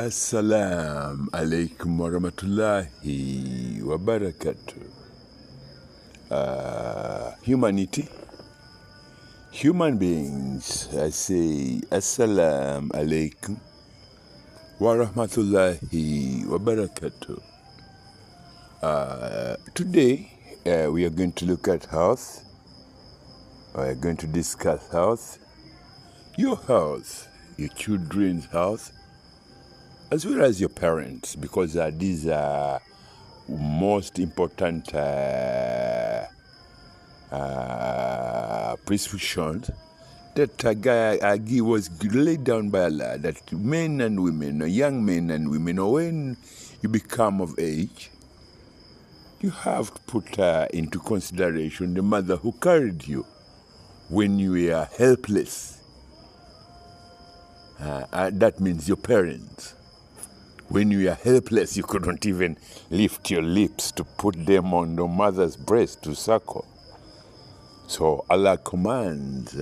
Assalamu alaikum warahmatullahi wabarakatuh. Humanity, human beings, I say Assalamu alaikum warahmatullahi wabarakatuh. Today, we are going to look at health. We are going to discuss health, your health, your children's health, as well as your parents, because these are most important prescriptions that was laid down by Allah, that men and women, or young men and women, or when you become of age, you have to put into consideration the mother who carried you when you were helpless. That means your parents. When you were helpless, you couldn't even lift your lips to put them on the mother's breast to suckle. So Allah commands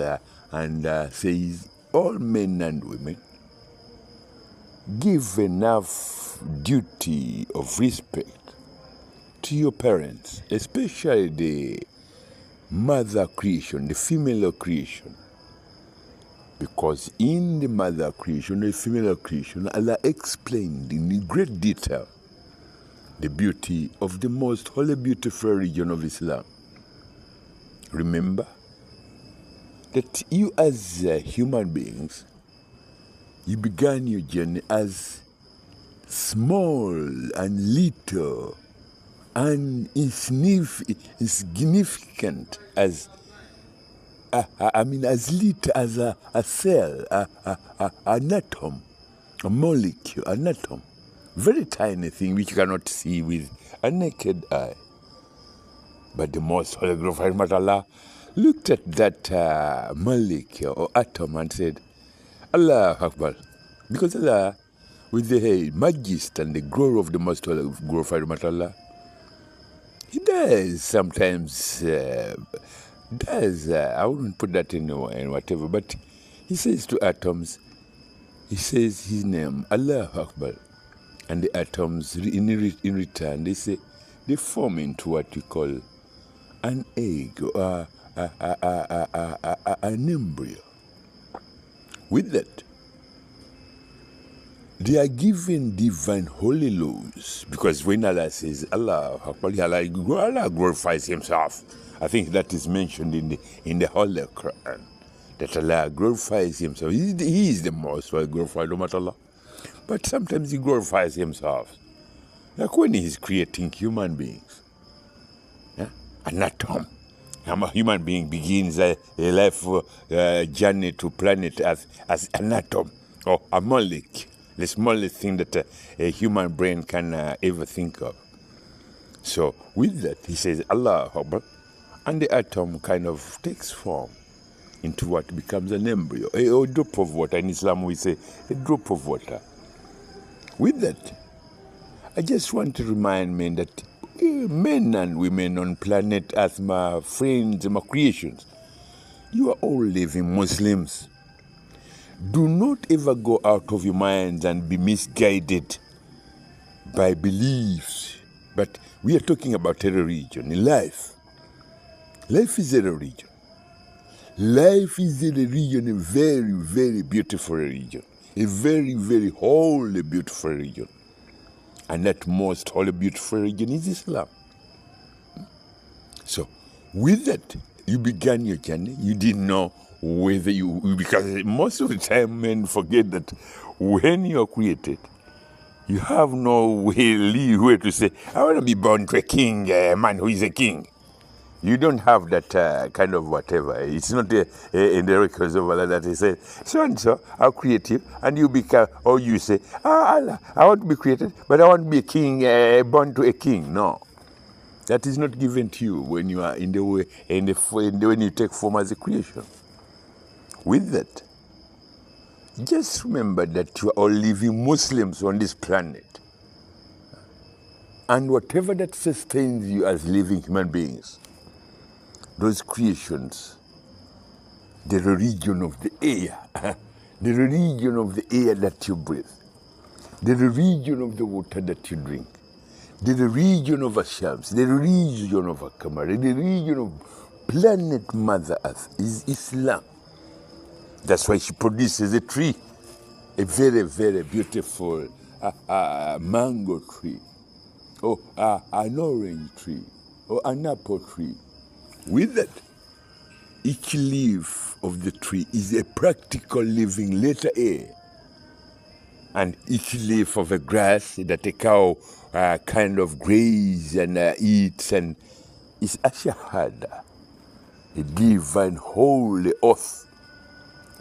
and says, all men and women, give enough duty of respect to your parents, especially the mother creation, the female creation. Because in the mother creation, the female creation, Allah explained in great detail the beauty of the most holy, beautiful religion of Islam. Remember that you as human beings, you began your journey as small and little and insignificant as as little as a cell, an atom, a molecule, an atom. Very tiny thing which you cannot see with a naked eye. But the most holy glorified Allah looked at that molecule or atom and said, Allah Akbar. Because Allah, with the majesty and the glory of the most holy glorified Allah, He does sometimes... I wouldn't put that in whatever, but He says to atoms, He says His name, Allah Akbar, and the atoms in return, they form into what we call an egg or an embryo. With that, they are given divine holy laws, because when Allah says Allah Akbar, Allah glorifies Himself. I think that is mentioned in the Holy Quran, that Allah glorifies Himself. He is the most glorified of Allah. But sometimes He glorifies Himself. Like when He is creating human beings. An atom. A human being begins a life journey to planet Earth as an atom or a molecule, the smallest thing that a human brain can ever think of. So with that, He says, Allah Akbar. And the atom kind of takes form into what becomes an embryo, a drop of water. In Islam, we say a drop of water. With that, I just want to remind men that men and women on planet Earth, my friends, my creations, you are all living Muslims. Do not ever go out of your minds and be misguided by beliefs. But we are talking about a religion, in life. Life is a religion. Life is a religion, a very, very beautiful religion. A very, very holy, beautiful religion. And that most holy, beautiful religion is Islam. So, with that, you began your journey. You didn't know whether because most of the time men forget that when you are created, you have no way to say, I want to be born to a king, a man who is a king. You don't have that kind of whatever. It's not in the records of Allah that He said, so and so, I'll create you, and you become, or you say, Allah, I want to be created, but I want to be a king, born to a king. No. That is not given to you when you are in the way, when you take form as a creation. With that, just remember that you are all living Muslims on this planet. And whatever that sustains you as living human beings, those creations, the religion of the air, the religion of the air that you breathe, the region of the water that you drink, the region of Ashams, the region of Akamara, the region of planet Mother Earth is Islam. That's why she produces a tree, a very, very beautiful mango tree, or an orange tree, or an apple tree. With that, each leaf of the tree is a practical living letter A. And each leaf of a grass that a cow kind of grazes and eats and is a shahada, a divine holy oath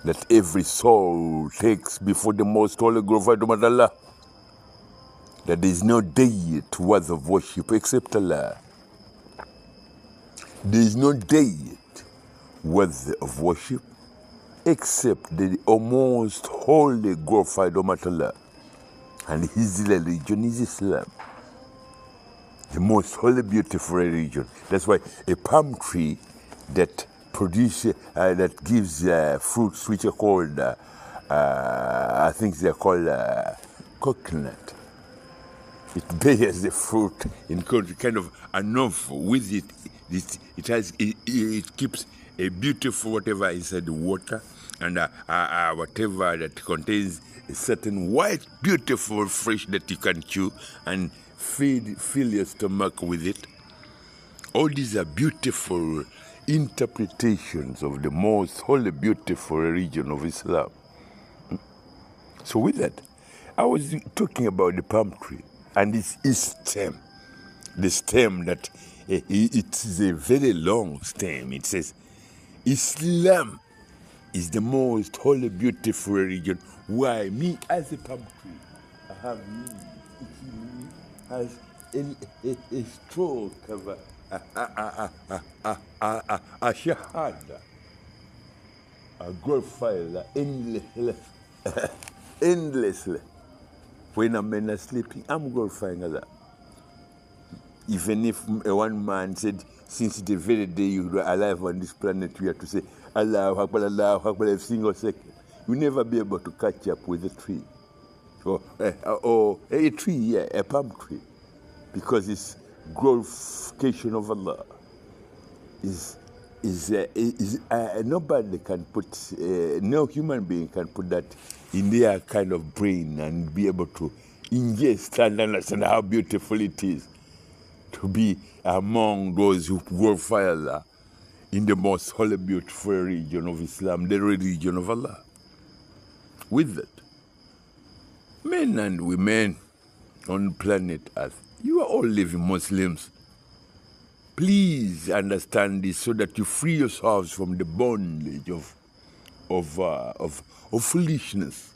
that every soul takes before the most holy glorified of Allah, that there is no deity worthy of worship except Allah. There is no deity worthy of worship except the almost holy glorified of Allah. And his religion is Islam, the most holy, beautiful religion. That's why a palm tree that produces, that gives fruits which are called, I think they're called coconut. It bears the fruit in kind of enough with it. It keeps a beautiful whatever inside the water, and whatever that contains a certain white, beautiful fresh that you can chew and fill your stomach with it. All these are beautiful interpretations of the most holy, beautiful religion of Islam. So with that, I was talking about the palm tree and its stem. The stem that it is a very long stem. It says, Islam is the most holy, beautiful religion. Why? Me, as a palm tree, I have has a stroke of a shahada, a glorified endlessly. Endlessly. When a man is sleeping, I'm glorifying Allah. Even if one man said, since the very day you are alive on this planet, you have to say, Allahu Akbar, Allahu Akbar, every single second. You'll never be able to catch up with a tree. Or a tree, yeah, a palm tree. Because it's glorification of Allah. Nobody can put, no human being can put that in their kind of brain and be able to ingest and understand how beautiful it is to be among those who glorify Allah in the most holy, beautiful religion of Islam, the religion of Allah. With that, men and women on planet Earth, you are all living Muslims. Please understand this so that you free yourselves from the bondage of foolishness,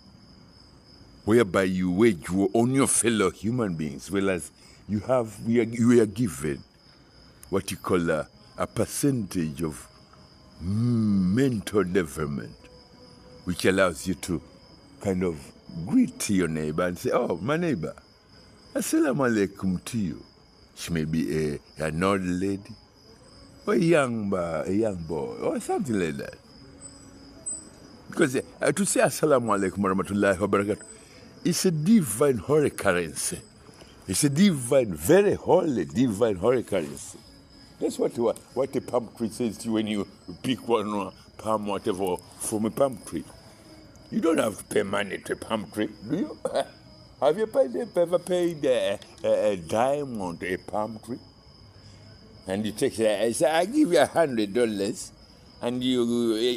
whereby you wage war on your fellow human beings, well as you are given what you call a percentage of mental development, which allows you to kind of greet your neighbor and say, oh, my neighbor, assalamu alaikum to you. She may be an old lady, or a young boy, or something like that. Because to say assalamu alaikum warahmatullahi wabarakatuh, it's a divine holy currency. It's a divine, very holy, divine holy currency. That's what a palm tree says to you when you pick one palm, whatever, from a palm tree. You don't have to pay money to a palm tree, do you? Have you ever paid a diamond to a palm tree? And you take, I say, I give you $100, and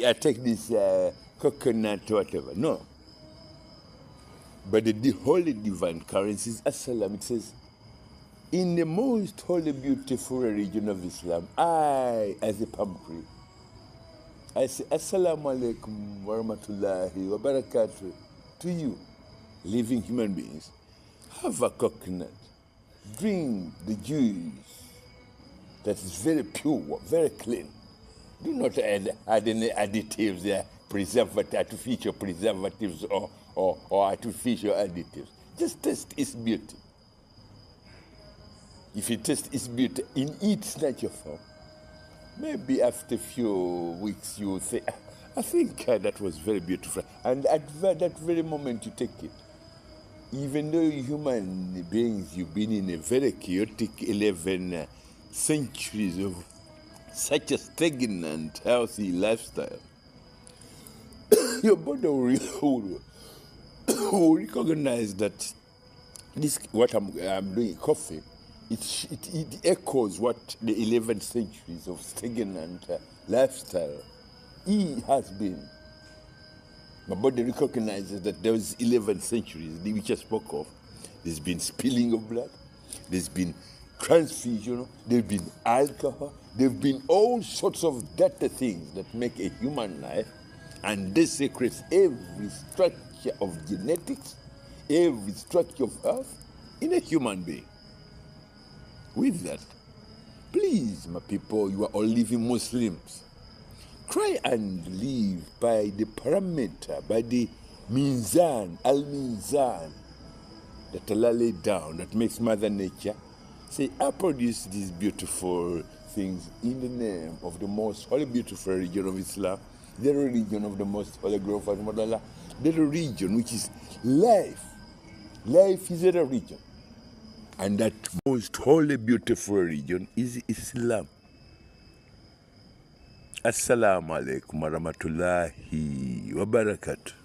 I take this coconut or whatever. No. But the holy divine currency is Assalam. It says, in the most holy, beautiful religion of Islam, I, as a palm tree, I say, Assalamu alaikum wa rahmatullahi wa barakatuh to you, living human beings. Have a coconut. Drink the juice that is very pure, very clean. Do not add any additives there, artificial preservatives or artificial additives. Just taste its beauty. If you taste its beauty in its natural form, maybe after a few weeks you will say, I think that was very beautiful. And at that very moment you take it. Even though human beings, you've been in a very chaotic 11 centuries of such a stagnant, healthy lifestyle, your body will recognize that this, what I'm doing, coffee, it echoes what the 11 centuries of stagnant lifestyle has been. My body recognizes that those 11 centuries which I spoke of, there's been spilling of blood, there's been transfusion, there's been alcohol, there've been all sorts of dirty things that make a human life, and this secretes every structure of genetics, every structure of earth in a human being. With that, please, my people, you are all living Muslims. Try and live by the parameter, by the mizan, al-mizan, that Allah laid down, that makes Mother Nature say, I produce these beautiful things in the name of the most holy, beautiful religion of Islam, the religion of the most holy, glorified Allah, the religion which is life. Life is a religion. And that most holy, beautiful religion is Islam. Assalamu alaikum warahmatullahi wabarakatuh.